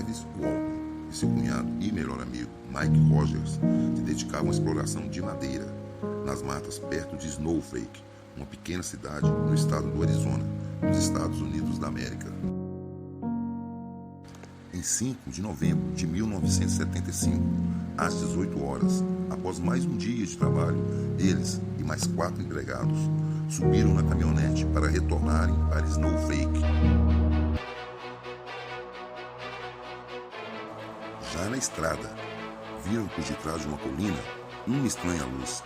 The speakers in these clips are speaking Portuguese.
Travis Walton e seu cunhado e melhor amigo, Mike Rogers, se dedicavam à exploração de madeira nas matas perto de Snowflake, uma pequena cidade no estado do Arizona, nos Estados Unidos da América. Em 5 de novembro de 1975, às 18 horas, após mais um dia de trabalho, eles e mais 4 empregados subiram na caminhonete para retornarem para Snowflake. Já na estrada, viram por detrás de uma colina uma estranha luz.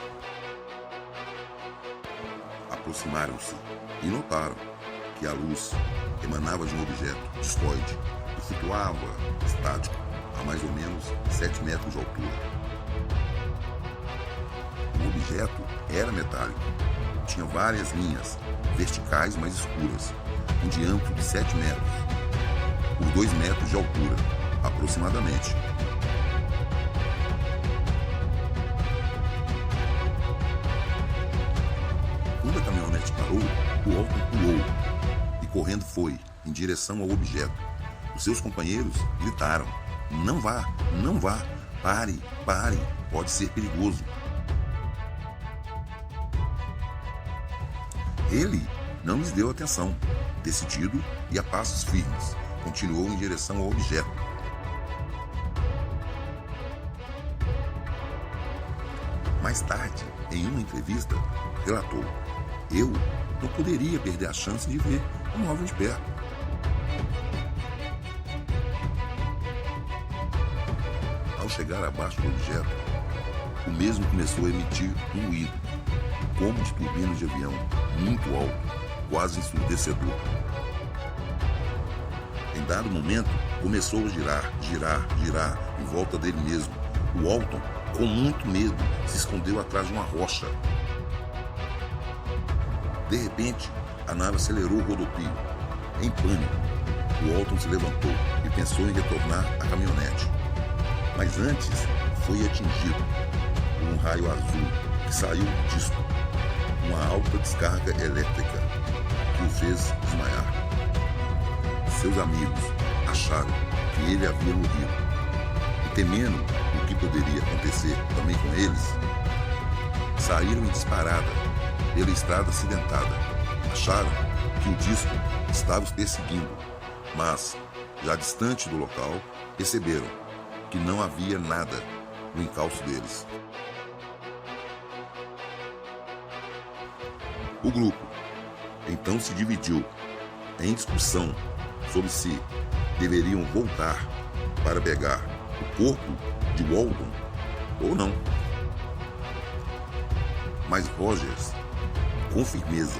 Aproximaram-se e notaram que a luz emanava de um objeto discoide que flutuava estático a mais ou menos 7 metros de altura. O objeto era metálico, tinha várias linhas verticais mais escuras, um diâmetro de 7 metros, por 2 metros de altura, aproximadamente. Quando a caminhonete parou, o Walton pulou e correndo foi em direção ao objeto. Os seus companheiros gritaram: "Não vá, não vá, pare, pare, pode ser perigoso." Ele não lhes deu atenção. Decidido e a passos firmes, continuou em direção ao objeto. Mais tarde, em uma entrevista, relatou: "Eu não poderia perder a chance de ver o móvel de perto." Ao chegar abaixo do objeto, o mesmo começou a emitir um ruído, como de turbinas de avião, muito alto, quase ensurdecedor. Em dado momento, começou a girar em volta dele mesmo. O Walton, com muito medo, se escondeu atrás de uma rocha. De repente, a nave acelerou o rodopio. Em pânico, o Walton se levantou e pensou em retornar à caminhonete. Mas antes, foi atingido por um raio azul que saiu do disco, uma alta descarga elétrica que o fez desmaiar. Seus amigos acharam que ele havia morrido e, temendo o que poderia acontecer também com eles, saíram em disparada pela estrada acidentada. Acharam que o disco estava os perseguindo, mas, já distante do local, perceberam que não havia nada no encalço deles. O grupo então se dividiu em discussão sobre se deveriam voltar para pegar o corpo de Walton ou não. Mas Rogers, com firmeza,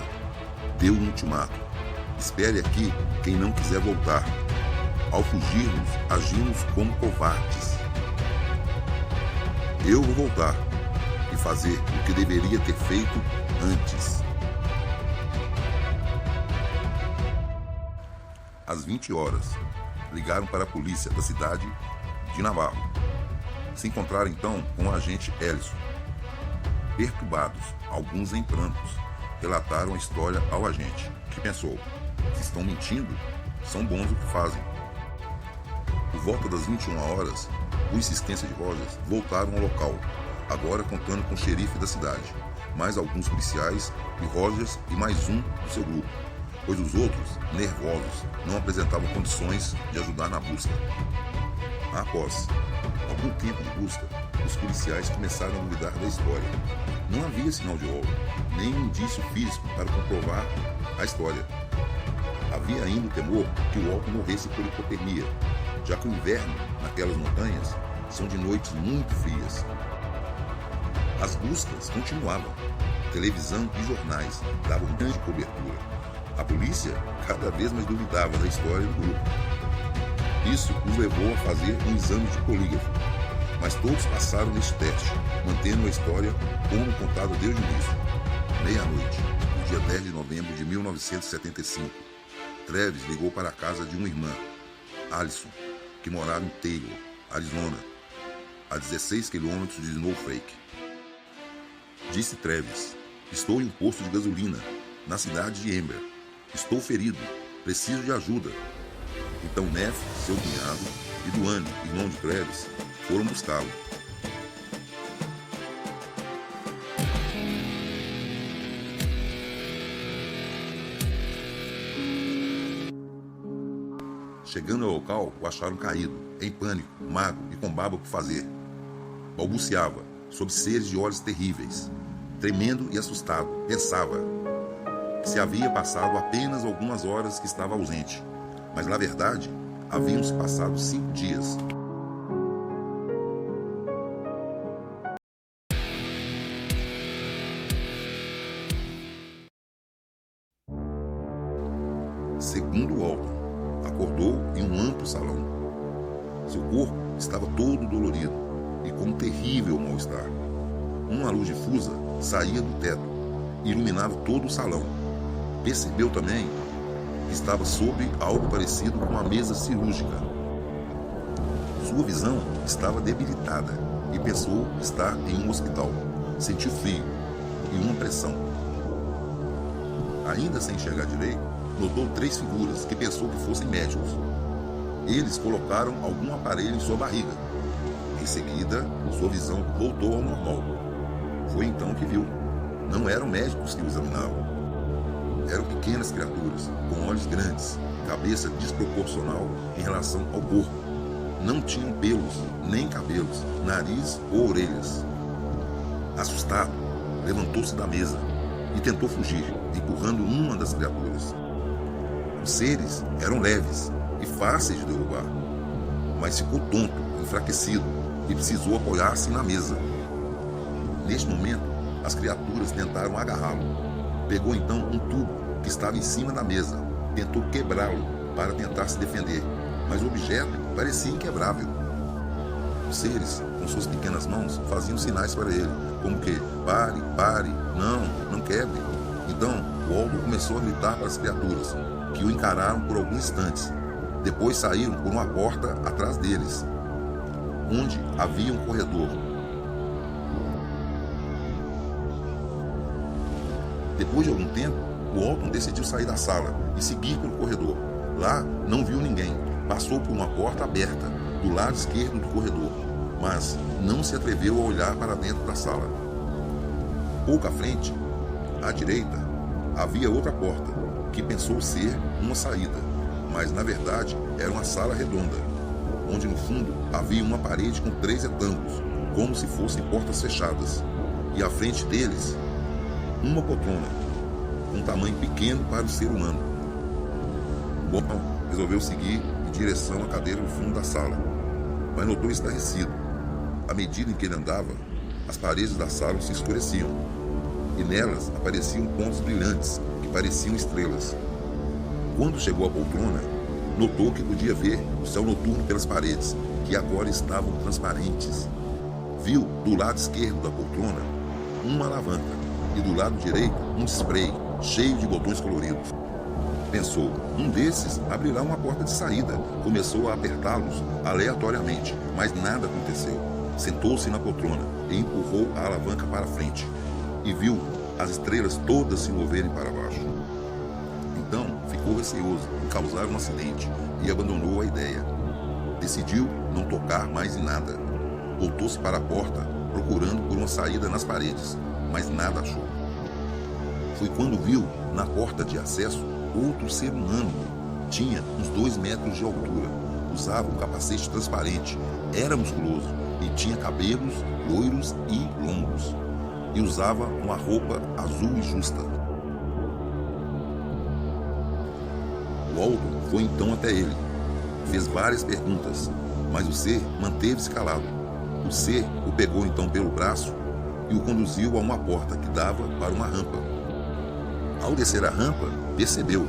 deu um ultimato: "Espere aqui quem não quiser voltar. Ao fugirmos, agimos como covardes. Eu vou voltar e fazer o que deveria ter feito antes." Às 20 horas, ligaram para a polícia da cidade de Navarro. Se encontraram então com o agente Ellison. Perturbados, alguns em prantos, relataram a história ao agente, que pensou: se estão mentindo, são bons o que fazem. Por volta das 21 horas, por insistência de Rogers, voltaram ao local, agora contando com o xerife da cidade, mais alguns policiais e Rogers e mais um do seu grupo, pois os outros, nervosos, não apresentavam condições de ajudar na busca. Após algum tempo de busca, os policiais começaram a duvidar da história. Não havia sinal de óleo, nem um indício físico para comprovar a história. Havia ainda o temor que o Walton morresse por hipotermia, já que o inverno naquelas montanhas são de noites muito frias. As buscas continuavam. Televisão e jornais davam grande cobertura. A polícia cada vez mais duvidava da história do grupo. Isso os levou a fazer um exame de polígrafo, mas todos passaram neste teste, mantendo a história como contada desde o início. Meia-noite, no dia 10 de novembro de 1975, Travis ligou para a casa de uma irmã, Alison, que morava em Taylor, Arizona, a 16 quilômetros de Snowflake. Disse Travis: "Estou em um posto de gasolina, na cidade de Ember. Estou ferido, preciso de ajuda." Então Neff, seu cunhado, e Duane, irmão de Cleves, foram buscá-lo. Chegando ao local, o acharam caído, em pânico, magro e com barba por fazer. Balbuciava, sob seres de olhos terríveis. Tremendo e assustado, pensava que se havia passado apenas algumas horas que estava ausente, mas na verdade haviam-se passado 5 dias. Segundo Walton, acordou em um amplo salão. Seu corpo estava todo dolorido e com um terrível mal-estar. Uma luz difusa saía do teto e iluminava todo o salão. Percebeu também que estava sob algo parecido com uma mesa cirúrgica. Sua visão estava debilitada e pensou estar em um hospital. Sentiu frio e uma pressão. Ainda sem enxergar direito, notou 3 figuras que pensou que fossem médicos. Eles colocaram algum aparelho em sua barriga. Em seguida, sua visão voltou ao normal. Foi então que viu. Não eram médicos que o examinavam. Eram pequenas criaturas, com olhos grandes, cabeça desproporcional em relação ao corpo. Não tinham pelos, nem cabelos, nariz ou orelhas. Assustado, levantou-se da mesa e tentou fugir, empurrando uma das criaturas. Os seres eram leves e fáceis de derrubar, mas ficou tonto, enfraquecido e precisou apoiar-se na mesa. Neste momento, as criaturas tentaram agarrá-lo. Pegou então um tubo que estava em cima da mesa, tentou quebrá-lo para tentar se defender, mas o objeto parecia inquebrável. Os seres, com suas pequenas mãos, faziam sinais para ele, como que, pare, pare, não quebre. Então, o Waldo começou a gritar para as criaturas, que o encararam por alguns instantes. Depois saíram por uma porta atrás deles, onde havia um corredor. Depois de algum tempo, o Walton decidiu sair da sala e seguir pelo corredor. Lá, não viu ninguém. Passou por uma porta aberta, do lado esquerdo do corredor, mas não se atreveu a olhar para dentro da sala. Pouco à frente, à direita, havia outra porta, que pensou ser uma saída, mas na verdade era uma sala redonda, onde no fundo havia uma parede com 3 retângulos, como se fossem portas fechadas, e à frente deles, uma poltrona, um tamanho pequeno para o ser humano. Walton resolveu seguir em direção à cadeira no fundo da sala, mas notou estarrecido. À medida em que ele andava, as paredes da sala se escureciam, e nelas apareciam pontos brilhantes que pareciam estrelas. Quando chegou à poltrona, notou que podia ver o céu noturno pelas paredes, que agora estavam transparentes. Viu do lado esquerdo da poltrona uma alavanca e do lado direito um spray cheio de botões coloridos. Pensou, um desses abrirá uma porta de saída. Começou a apertá-los aleatoriamente, mas nada aconteceu. Sentou-se na poltrona e empurrou a alavanca para frente e viu as estrelas todas se moverem para baixo. Então ficou receoso em causar um acidente e abandonou a ideia. Decidiu não tocar mais em nada. Voltou-se para a porta, procurando por uma saída nas paredes, mas nada achou. Foi quando viu, na porta de acesso, outro ser humano. Tinha uns 2 metros de altura, usava um capacete transparente, era musculoso e tinha cabelos loiros e longos, e usava uma roupa azul e justa. Waldo foi então até ele, fez várias perguntas, mas o ser manteve-se calado. O ser o pegou então pelo braço e o conduziu a uma porta que dava para uma rampa. Ao descer a rampa, percebeu.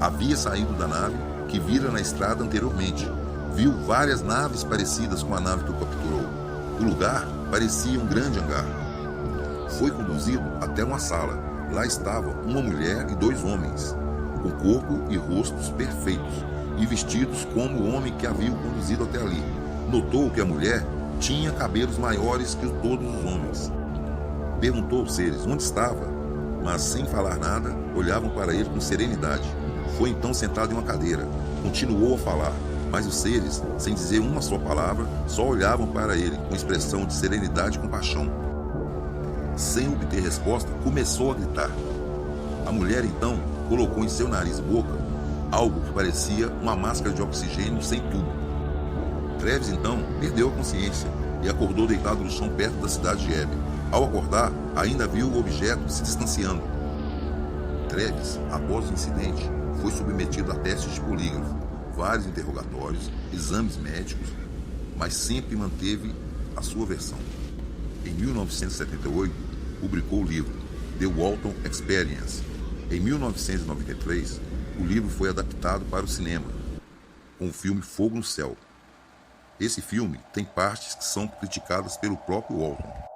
Havia saído da nave que vira na estrada anteriormente. Viu várias naves parecidas com a nave que o capturou. O lugar parecia um grande hangar. Foi conduzido até uma sala. Lá estavam uma mulher e 2 homens, com corpo e rostos perfeitos, e vestidos como o homem que havia o conduzido até ali. Notou que a mulher tinha cabelos maiores que todos os homens. Perguntou aos seres onde estava, mas sem falar nada, olhavam para ele com serenidade. Foi então sentado em uma cadeira. Continuou a falar. Mas os seres, sem dizer uma só palavra, só olhavam para ele com expressão de serenidade e compaixão. Sem obter resposta, começou a gritar. A mulher, então, colocou em seu nariz e boca algo que parecia uma máscara de oxigênio sem tubo. Treves, então, perdeu a consciência e acordou deitado no chão perto da cidade de Eber. Ao acordar, ainda viu o objeto se distanciando. Treves, após o incidente, foi submetido a testes de polígrafo, vários interrogatórios, exames médicos, mas sempre manteve a sua versão. Em 1978, publicou o livro The Walton Experience. Em 1993, o livro foi adaptado para o cinema, com o filme Fogo no Céu. Esse filme tem partes que são criticadas pelo próprio Walton.